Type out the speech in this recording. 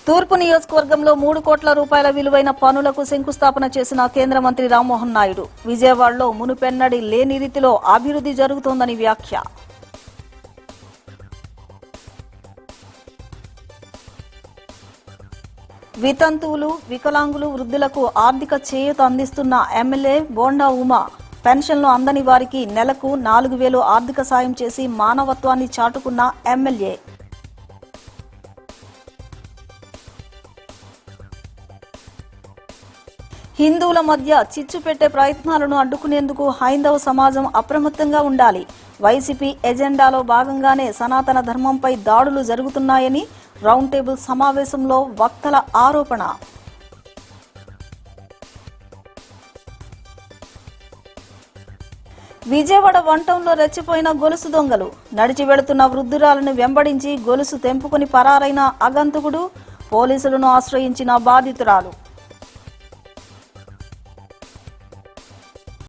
తూర్పు నియోజకవర్గంలో 3 కోట్ల రూపాయల విలువైన పనులకు శంకుస్థాపన చేసిన కేంద్ర మంత్రి రామ్మోహన్ నాయుడు. విజయవాడలో మునుపెన్నడి లేని రీతిలో అభివృద్ధి జరుగుతోందని వ్యాఖ్య. వితంతువులు, వికలాంగులు, వృద్ధులకు ఆర్థిక చేయూత అందిస్తున్న ఎమ్మెల్యే బోండా ఉమా పెన్షన్లు అందని వారికి నెలకు 4,000 ఆర్థిక సాయం చేసి మానవత్వాన్ని చాటుకున్న ఎమ్మెల్యే. హిందువుల మధ్య చిచ్చు పెట్టే ప్రయత్నాలను అడ్డుకునేందుకు హైందవ సమాజం అప్రమత్తంగా ఉండాలి. వైసీపీ ఎజెండాలో భాగంగానే సనాతన ధర్మంపై దాడులు జరుగుతున్నాయని రౌండ్ టేబుల్ సమావేశంలో వక్తల ఆరోపణ. విజయవాడ వన్ టౌన్లో రెచ్చిపోయిన గొలుసు దొంగలు. నడిచి వెళుతున్న వృద్ధురాలను వెంబడించి గొలుసు తెంపుకుని పరారైన అగంతకుడు. పోలీసులను ఆశ్రయించిన బాధితురాలు.